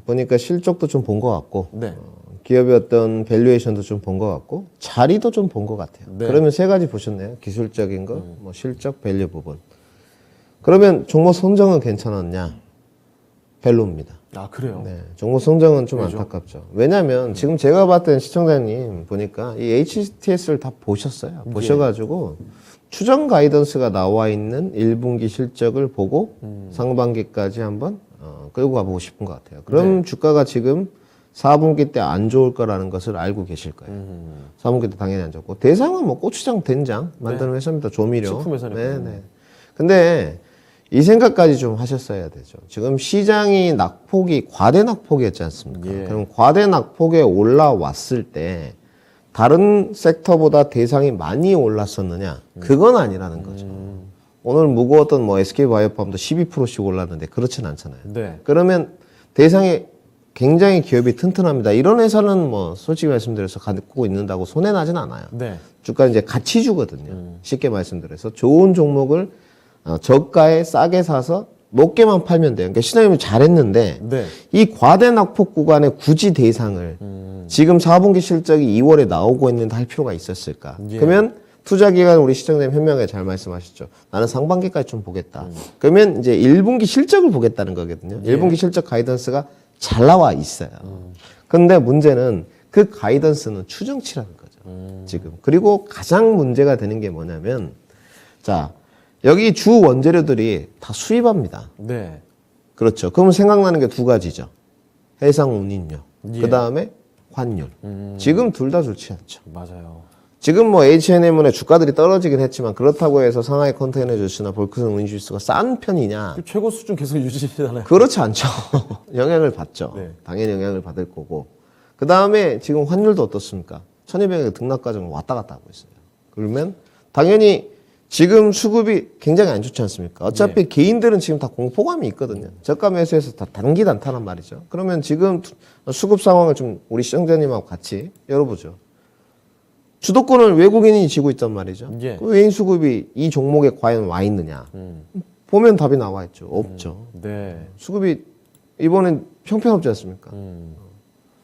보니까 실적도 좀 본 것 같고 네. 기업의 어떤 밸류에이션도 좀 본 것 같고 자리도 좀 본 것 같아요. 네. 그러면 세 가지 보셨네요. 기술적인 거, 뭐 실적, 밸류 부분. 그러면 종목 선정은 괜찮았냐? 별로입니다. 아, 그래요? 네, 종목 선정은 좀 왜죠? 안타깝죠. 왜냐하면 지금 제가 봤던 시청자님 보니까 이 HTS를 다 보셨어요. 보셔가지고 추정 가이던스가 나와 있는 1분기 실적을 보고 상반기까지 한번 끌고 가보고 싶은 것 같아요. 그럼 주가가 지금 4분기 때 안 좋을 거라는 것을 알고 계실 거예요. 4분기 때 당연히 안 좋고 대상은 뭐 고추장, 된장 만드는 회사입니다. 조미료. 식품 회사니까. 네. 근데 이 생각까지 좀 하셨어야 되죠. 지금 시장이 과대 낙폭이었지 않습니까? 예. 그럼 과대 낙폭에 올라왔을 때 다른 섹터보다 대상이 많이 올랐었느냐? 그건 아니라는 거죠. 오늘 무거웠던 뭐 SK바이오팜도 12%씩 올랐는데 그렇진 않잖아요. 네. 그러면 대상이 굉장히 기업이 튼튼합니다. 이런 회사는 뭐 솔직히 말씀드려서 갖고 있는다고 손해 나진 않아요. 네. 주가는 이제 가치주거든요. 쉽게 말씀드려서 좋은 종목을 저가에 싸게 사서 높게만 팔면 돼요. 그러니까 시장님이 잘했는데 네. 이 과대 낙폭 구간에 굳이 대상을 지금 4분기 실적이 2월에 나오고 있는데 할 필요가 있었을까? 예. 그러면 투자 기간 우리 시청자님 현명하게 잘 말씀하셨죠. 나는 상반기까지 좀 보겠다. 그러면 이제 1분기 실적을 보겠다는 거거든요. 1분기 실적 가이던스가 잘 나와 있어요. 근데 문제는 그 가이던스는 추정치라는 거죠. 지금. 그리고 가장 문제가 되는 게 뭐냐면 자, 여기 주 원재료들이 다 수입합니다. 네. 그렇죠. 그러면 생각나는 게 두 가지죠. 해상 운임료. 예. 그 다음에 환율. 지금 둘 다 좋지 않죠. 맞아요. 지금 뭐 H&M의 주가들이 떨어지긴 했지만 그렇다고 해서 상하이 컨테이너 주스나 볼크슨 운임주스가 싼 편이냐? 최고 수준 계속 유지되잖아요. 그렇지 않죠. 영향을 받죠. 네. 당연히 영향을 받을 거고. 그 다음에 지금 환율도 어떻습니까? 1200의 등락 과정을 왔다 갔다 하고 있어요. 그러면 당연히 지금 수급이 굉장히 안 좋지 않습니까? 어차피 개인들은 지금 다 공포감이 있거든요. 저가 매수해서 다 단기 단타란 말이죠. 그러면 지금 수급 상황을 좀 우리 시청자님하고 같이 열어보죠. 주도권을 외국인이 쥐고 있단 말이죠. 예. 그 외인 수급이 이 종목에 과연 와 있느냐? 보면 답이 나와 있죠. 없죠. 네. 수급이 이번엔 형편없지 않습니까?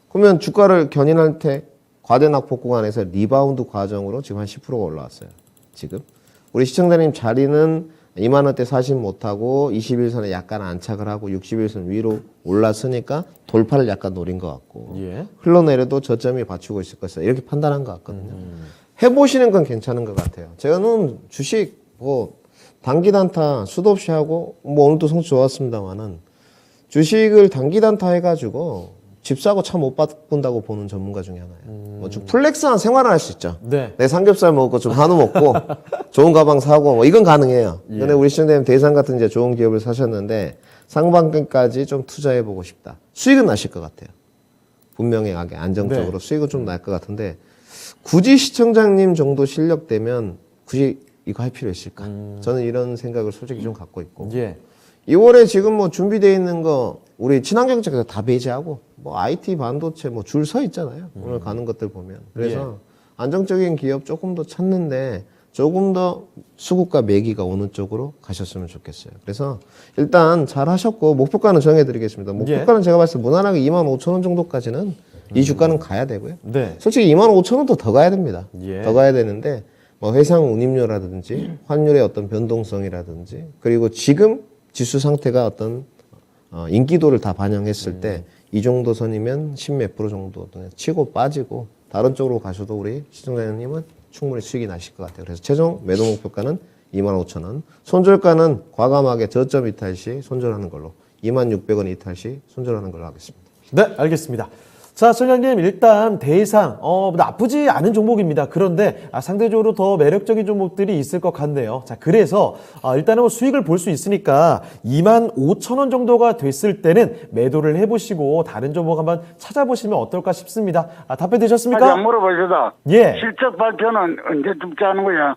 그러면 주가를 견인할 때 과대 낙폭 구간에서 리바운드 과정으로 지금 한 10%가 올라왔어요. 지금. 우리 시청자님 자리는 2만 원대 사신 못하고 21선에 약간 안착을 하고 61선 위로 올랐으니까 돌파를 약간 노린 것 같고 예. 흘러내려도 저점이 받치고 있을 것이다. 이렇게 판단한 것 같거든요. 해보시는 건 괜찮은 것 같아요. 제가는 주식 뭐 단기 단타 수도 없이 하고 뭐 오늘도 성적 좋았습니다만은 주식을 단기 단타 해가지고 집 사고 차 못 바꾼다고 보는 전문가 중에 하나예요. 뭐 좀 플렉스한 생활을 할 수 있죠. 네. 내 삼겹살 먹고 좀 한우 먹고 좋은 가방 사고 뭐 이건 가능해요. 근데 우리 시청자님 대상 같은 이제 좋은 기업을 사셨는데 상반기까지 좀 투자해 보고 싶다. 수익은 나실 것 같아요. 분명하게 안정적으로 수익은 좀 날 것 같은데 굳이 시청자님 정도 실력 되면 굳이 이거 할 필요 있을까? 저는 이런 생각을 솔직히 좀 갖고 있고. 예. 2월에 지금 뭐 준비되어 있는 거 우리 친환경 쪽에서 다 배제하고 뭐 IT 반도체 뭐 줄 서 있잖아요. 오늘 가는 것들 보면. 그래서 안정적인 기업 조금 더 찾는데 조금 더 수급과 매기가 오는 쪽으로 가셨으면 좋겠어요. 그래서 일단 잘 하셨고 목표가는 정해드리겠습니다. 목표가는 제가 봤을 때 무난하게 25,000원 정도까지는 이 주가는 가야 되고요. 네. 솔직히 25,000원도 더 가야 됩니다. 예. 더 가야 되는데 뭐 회상 운임료라든지 환율의 어떤 변동성이라든지 그리고 지금 지수 상태가 어떤 인기도를 다 반영했을 때 이 정도 선이면 10몇 프로 정도 치고 빠지고 다른 쪽으로 가셔도 우리 시청자님은 충분히 수익이 나실 것 같아요. 그래서 최종 매도 목표가는 25,000원, 손절가는 과감하게 저점 이탈 시 손절하는 걸로 26,600원 이탈 시 손절하는 걸로 하겠습니다. 네, 알겠습니다. 자, 청장님, 일단 대상, 나쁘지 않은 종목입니다. 그런데 상대적으로 더 매력적인 종목들이 있을 것 같네요. 자, 그래서 일단은 뭐 수익을 볼 수 있으니까 25,000원 정도가 됐을 때는 매도를 해보시고 다른 종목 한번 찾아보시면 어떨까 싶습니다. 답변 되셨습니까? 한 물어보시다. 예. 실적 발표는 언제쯤 하는 거야?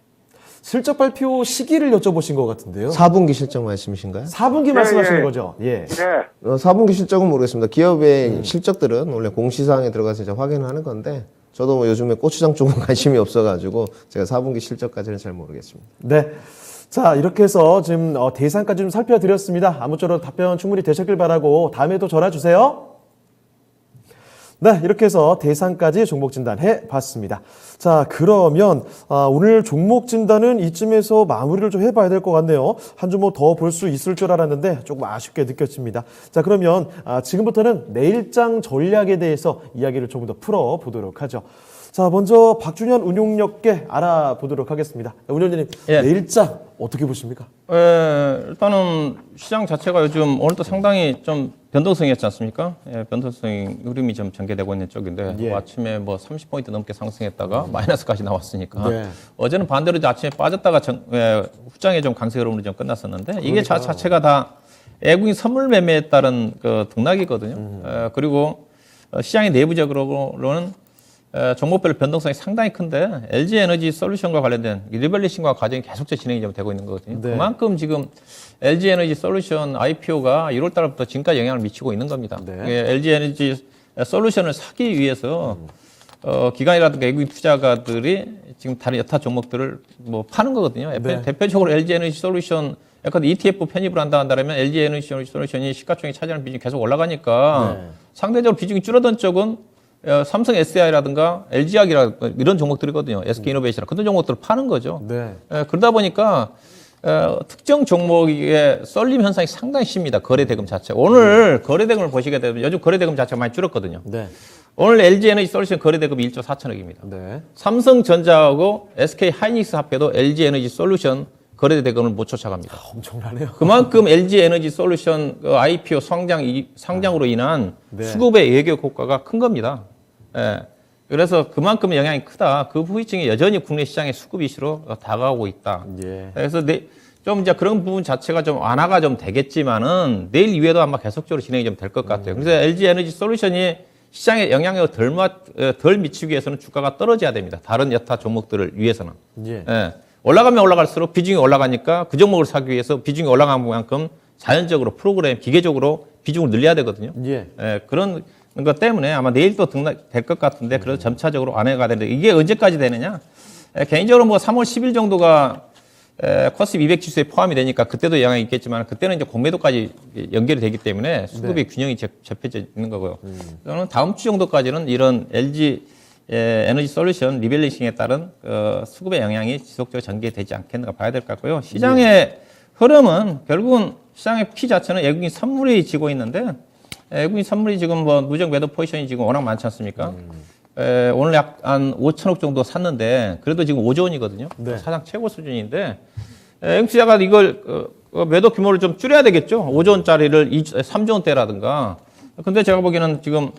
실적 발표 시기를 여쭤보신 것 같은데요. 4분기 실적 말씀이신가요? 4분기 말씀하시는 거죠? 예. 네. 4분기 실적은 모르겠습니다. 기업의 실적들은 원래 공시사항에 들어가서 이제 확인을 하는 건데 저도 뭐 요즘에 고추장 쪽은 관심이 없어가지고 제가 4분기 실적까지는 잘 모르겠습니다. 네. 자, 이렇게 해서 지금 대상까지 좀 살펴드렸습니다. 아무쪼록 답변 충분히 되셨길 바라고 다음에도 전화 주세요. 네, 이렇게 해서 대상까지 종목 진단해 봤습니다. 자, 그러면 오늘 종목 진단은 이쯤에서 마무리를 좀 해봐야 될 것 같네요. 한 종목 더 볼 수 있을 줄 알았는데 조금 아쉽게 느껴집니다. 자, 그러면 지금부터는 내일장 전략에 대해서 이야기를 조금 더 풀어보도록 하죠. 자, 먼저 박준현 운용력계 알아보도록 하겠습니다. 운영진님, 예. 내일장 어떻게 보십니까? 일단은 시장 자체가 요즘 오늘도 상당히 좀 변동성이 있지 않습니까? 예, 변동성 흐름이 좀 전개되고 있는 쪽인데 예. 아침에 뭐 30포인트 넘게 상승했다가 마이너스까지 나왔으니까 네. 어제는 반대로 이제 아침에 빠졌다가 후장의 좀 강세 흐름으로 좀 끝났었는데 이게 자체가 다 외국인 선물 매매에 따른 그 등락이거든요. 그리고 시장의 내부적으로는 종목별 변동성이 상당히 큰데 LG 에너지 솔루션과 관련된 리밸리싱과 과정이 계속적으로 진행이 좀 되고 있는 거거든요. 네. 그만큼 지금 LG 에너지 솔루션 IPO가 1월 달부터 지금까지 영향을 미치고 있는 겁니다. 네. LG 에너지 솔루션을 사기 위해서 기관이라든가 외국인 투자가들이 지금 다른 여타 종목들을 뭐 파는 거거든요. 네. 대표적으로 LG 에너지 솔루션 약간 ETF 편입을 한다면 LG 에너지 솔루션이 시가총액 차지하는 비중이 계속 올라가니까 네. 상대적으로 비중이 줄어든 쪽은 삼성 SDI라든가 LG화학이라든가 이런 종목들이거든요. SK이노베이션 그런 종목들을 파는 거죠. 네. 그러다 보니까 특정 종목의 썰림 현상이 상당히 심합니다. 거래대금 자체가. 오늘 거래대금을 보시게 되면 요즘 거래대금 자체가 많이 줄었거든요. 네. 오늘 LG에너지 솔루션 거래대금이 1조 4천억입니다. 네. 삼성전자하고 SK하이닉스 합해도 LG에너지 솔루션 거래대금을 못 쫓아갑니다. 엄청나네요. 그만큼 LG에너지 솔루션 IPO 상장으로 인한 네. 수급의 외교 효과가 큰 겁니다. 예. 그래서 그만큼 영향이 크다. 그 후유증이 여전히 국내 시장의 수급 이슈로 다가오고 있다. 예. 그래서 좀 이제 그런 부분 자체가 좀 완화가 좀 되겠지만은 내일 이후에도 아마 계속적으로 진행이 좀 될 것 같아요. 그래서 LG에너지 솔루션이 시장에 영향력을 덜 미치기 위해서는 주가가 떨어져야 됩니다. 다른 여타 종목들을 위해서는. 예. 예. 올라가면 올라갈수록 비중이 올라가니까 그 종목을 사기 위해서 비중이 올라간 만큼 자연적으로 프로그램 기계적으로 비중을 늘려야 되거든요. 예. 예, 그런 것 때문에 아마 내일 또 등락될 것 같은데 그래도 점차적으로 완화가 되는데 이게 언제까지 되느냐? 개인적으로 뭐 3월 10일 정도가 코스피 200 지수에 포함이 되니까 그때도 영향이 있겠지만 그때는 이제 공매도까지 연결이 되기 때문에 수급의 균형이 접혀져 있는 거고요. 저는 다음 주 정도까지는 이런 LG 에너지 솔루션 리밸리싱에 따른 수급의 영향이 지속적으로 전개되지 않겠는가 봐야 될 것 같고요. 시장의 흐름은 결국은 시장의 키 자체는 외국인 선물이 지고 있는데 외국인 선물이 지금 뭐 누적 매도 포지션이 지금 워낙 많지 않습니까? 오늘 약 한 5천억 정도 샀는데 그래도 지금 5조 원이거든요. 네. 사상 최고 수준인데 외국 투자가 이걸 매도 규모를 좀 줄여야 되겠죠. 5조 원짜리를 3조 원대라든가. 근데 제가 보기에는 지금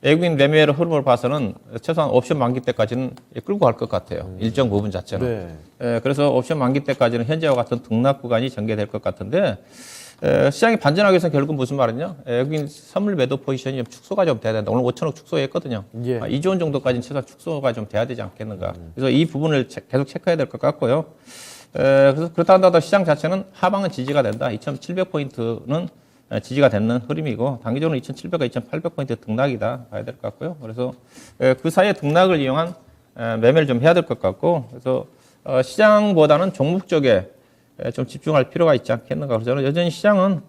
외국인 매매의 흐름을 봐서는 최소한 옵션 만기 때까지는 끌고 갈 것 같아요. 일정 부분 자체는. 네. 그래서 옵션 만기 때까지는 현재와 같은 등락 구간이 전개될 것 같은데 시장이 반전하기 위해서는 결국 무슨 말이냐? 외국인 선물 매도 포지션이 좀 축소가 좀 돼야 된다. 오늘 5천억 축소했거든요. 예. 2조 원 정도까지는 최소한 축소가 좀 돼야 되지 않겠는가. 그래서 이 부분을 계속 체크해야 될 것 같고요. 그래서 그렇다 한다도 시장 자체는 하방은 지지가 된다. 2,700포인트는 지지가 되는 흐름이고 단기적으로 2,700과 2,800포인트 등락이다 봐야 될 것 같고요. 그래서 그 사이에 등락을 이용한 매매를 좀 해야 될 것 같고 그래서 시장보다는 종목 쪽에 좀 집중할 필요가 있지 않겠는가. 그래서 저는 여전히 시장은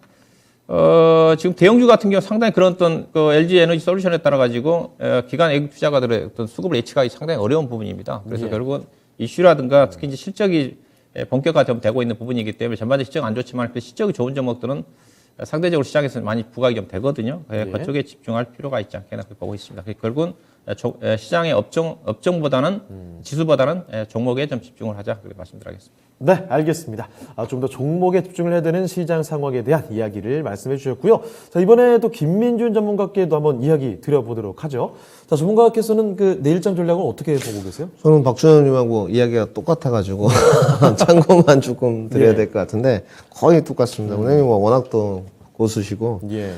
지금 대형주 같은 경우 상당히 그런 어떤 그 LG 에너지 솔루션에 따라 가지고 기관 외국 투자가들의 어떤 수급을 예측하기 상당히 어려운 부분입니다. 그래서 예. 결국은 이슈라든가 특히 이제 실적이 본격화 좀 되고 있는 부분이기 때문에 전반적으로 실적 안 좋지만 그 실적이 좋은 종목들은 상대적으로 시장에서 많이 부각이 좀 되거든요. 예. 그쪽에 집중할 필요가 있지 않겠나 그렇게 보고 있습니다. 결국은 시장의 업종보다는 지수보다는 종목에 좀 집중을 하자 그렇게 말씀드리겠습니다. 네, 알겠습니다. 좀 더 종목에 집중을 해야 되는 시장 상황에 대한 이야기를 말씀해 주셨고요. 자, 이번에 또 김민준 전문가께도 한번 이야기 드려보도록 하죠. 자, 전문가께서는 그 내일장 전략을 어떻게 보고 계세요? 저는 박준현님하고 이야기가 똑같아가지고 참고만 조금 드려야 될 것 같은데 거의 똑같습니다. 원장님 워낙 또 고수시고 예.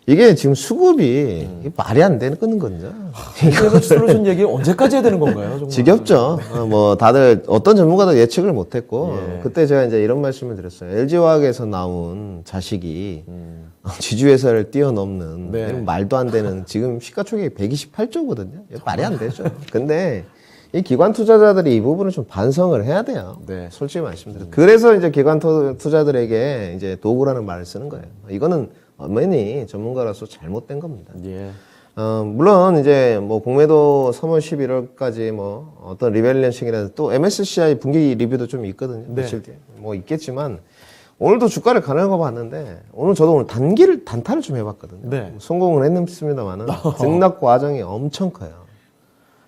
이게 지금 수급이 말이 안 되는 거든요. 그래서 솔루션 얘기 언제까지 해야 되는 건가요? 정말? 지겹죠. 뭐 다들 어떤 전문가도 예측을 못했고 예. 그때 제가 이제 이런 말씀을 드렸어요. LG화학에서 나온 자식이 지주회사를 뛰어넘는 네. 이런 말도 안 되는 지금 시가총액이 128조거든요. 말이 안 되죠. 근데 이 기관 투자자들이 이 부분을 좀 반성을 해야 돼요. 네. 솔직히 말씀드려요. 그래서 이제 기관 투자들에게 이제 도구라는 말을 쓰는 거예요. 이거는 엄연히 전문가로서 잘못된 겁니다. 예. 물론 이제 뭐 공매도 3월 11월까지 뭐 어떤 리밸런싱이라든지 또 MSCI 분기 리뷰도 좀 있거든요. 네. 며칠 뒤에 뭐 있겠지만 오늘도 주가를 가는 거 봤는데 오늘 저도 오늘 단타를 좀 해봤거든요. 네. 성공을 했습니다만은 등락 과정이 엄청 커요.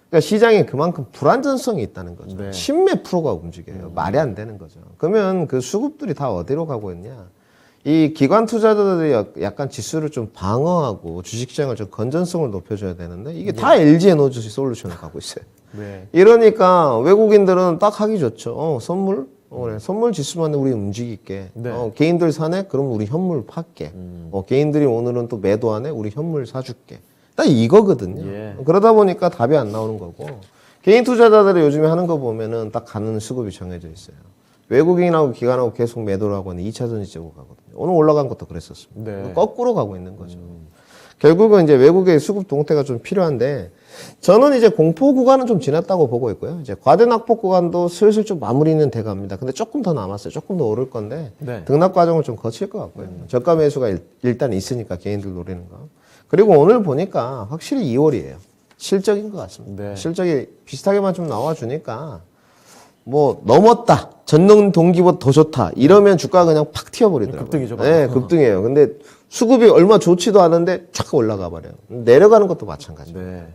그러니까 시장에 그만큼 불안전성이 있다는 거죠. 네. 십몇 프로가 움직여요. 말이 안 되는 거죠. 그러면 그 수급들이 다 어디로 가고 있냐? 이 기관 투자자들이 약간 지수를 좀 방어하고 주식시장을 좀 건전성을 높여줘야 되는데 이게 다 LG 에너지 솔루션을 가고 있어요. 네. 이러니까 외국인들은 딱 하기 좋죠. 선물? 그래. 선물 지수만 우리 움직일게. 네. 개인들 사네? 그럼 우리 현물 팔게. 개인들이 오늘은 또 매도하네? 우리 현물 사줄게. 딱 이거거든요. 예. 그러다 보니까 답이 안 나오는 거고. 개인 투자자들이 요즘에 하는 거 보면은 딱 가는 수급이 정해져 있어요. 외국인하고 기관하고 계속 매도를 하고 있는데 2차 전지 쪽으로 가거든요. 오늘 올라간 것도 그랬었습니다. 네. 거꾸로 가고 있는 거죠. 결국은 이제 외국의 수급 동태가 좀 필요한데 저는 이제 공포 구간은 좀 지났다고 보고 있고요. 이제 과대 낙폭 구간도 슬슬 좀 마무리는 돼 갑니다. 근데 조금 더 남았어요. 조금 더 오를 건데 네. 등락 과정을 좀 거칠 것 같고요. 저가 매수가 일단 있으니까 개인들 노리는 거. 그리고 오늘 보니까 확실히 2월이에요. 실적인 것 같습니다. 네. 실적이 비슷하게만 좀 나와주니까 뭐 넘었다. 전년 동기보다 더 좋다. 이러면 주가가 그냥 팍 튀어버리더라고요. 급등이죠, 네, 급등이에요. 근데 수급이 얼마 좋지도 않은데 쫙 올라가 버려요. 내려가는 것도 마찬가지예요. 네.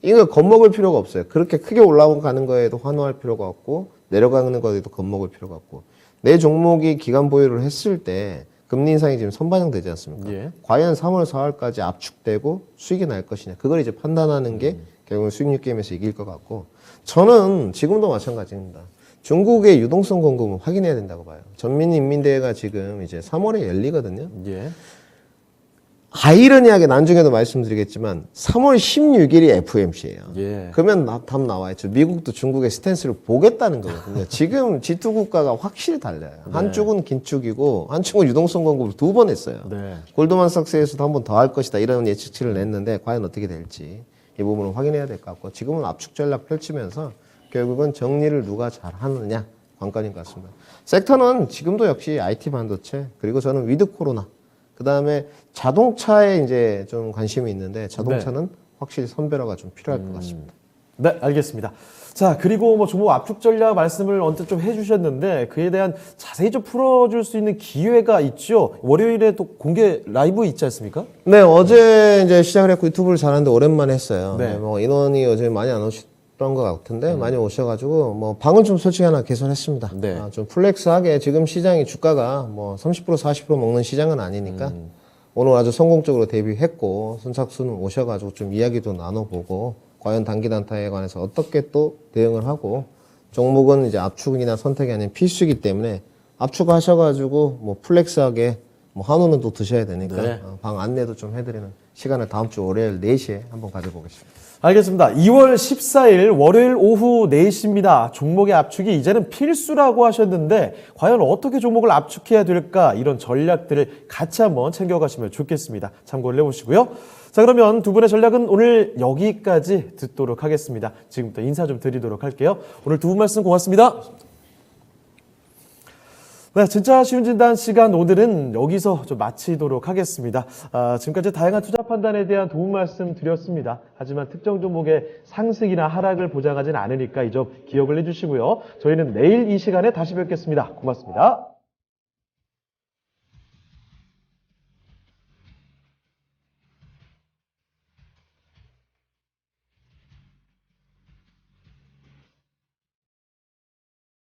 이거 겁먹을 필요가 없어요. 그렇게 크게 올라가는 거에도 환호할 필요가 없고 내려가는 거에도 겁먹을 필요가 없고 내 종목이 기간 보유를 했을 때 금리 인상이 지금 선반영되지 않습니까? 예. 과연 3월, 4월까지 압축되고 수익이 날 것이냐. 그걸 이제 판단하는 게 결국은 수익률 게임에서 이길 것 같고 저는 지금도 마찬가지입니다. 중국의 유동성 공급은 확인해야 된다고 봐요. 전민인민대회가 지금 이제 3월에 열리거든요. 예. 아이러니하게 나중에도 말씀드리겠지만 3월 16일이 FOMC예요. 예. 그러면 답 나와 있죠. 미국도 중국의 스탠스를 보겠다는 거거든요. 지금 G2 국가가 확실히 달라요. 한쪽은 긴축이고 한쪽은 유동성 공급을 2번 했어요. 네. 골드만삭스에서도 한 번 더 할 것이다 이런 예측치를 냈는데 과연 어떻게 될지 이 부분을 확인해야 될 것 같고 지금은 압축 전략 펼치면서 결국은 정리를 누가 잘 하느냐 관건인 것 같습니다. 섹터는 지금도 역시 IT 반도체 그리고 저는 위드 코로나 그 다음에 자동차에 이제 좀 관심이 있는데 자동차는 확실히 선별화가 좀 필요할 것 같습니다. 네, 알겠습니다. 자, 그리고 뭐 종목 압축 전략 말씀을 언뜻 좀 해주셨는데 그에 대한 자세히 좀 풀어줄 수 있는 기회가 있죠. 월요일에 또 공개 라이브 있지 않습니까? 네, 어제 이제 시작을 했고 유튜브를 잘하는데 오랜만에 했어요. 네. 네, 뭐 인원이 어제 많이 안 오셨던 것 같은데 많이 오셔가지고 뭐 방은 좀 솔직히 하나 개선했습니다. 네. 좀 플렉스하게 지금 시장이 주가가 뭐 30% 40% 먹는 시장은 아니니까 오늘 아주 성공적으로 데뷔했고 선착순 오셔가지고 좀 이야기도 나눠보고 과연 단기 단타에 관해서 어떻게 또 대응을 하고 종목은 이제 압축이나 선택이 아닌 필수이기 때문에 압축하셔가지고 뭐 플렉스하게 뭐 한우는 또 드셔야 되니까 네. 방 안내도 좀 해드리는 시간을 다음 주 월요일 4시에 한번 가져보겠습니다. 알겠습니다. 2월 14일 월요일 오후 4시입니다. 종목의 압축이 이제는 필수라고 하셨는데 과연 어떻게 종목을 압축해야 될까 이런 전략들을 같이 한번 챙겨가시면 좋겠습니다. 참고를 해보시고요. 자, 그러면 두 분의 전략은 오늘 여기까지 듣도록 하겠습니다. 지금부터 인사 좀 드리도록 할게요. 오늘 두 분 말씀 고맙습니다. 네, 진짜 쉬운 진단 시간 오늘은 여기서 좀 마치도록 하겠습니다. 지금까지 다양한 투자 판단에 대한 도움 말씀 드렸습니다. 하지만 특정 종목의 상승이나 하락을 보장하지는 않으니까 이 점 기억을 해주시고요. 저희는 내일 이 시간에 다시 뵙겠습니다. 고맙습니다.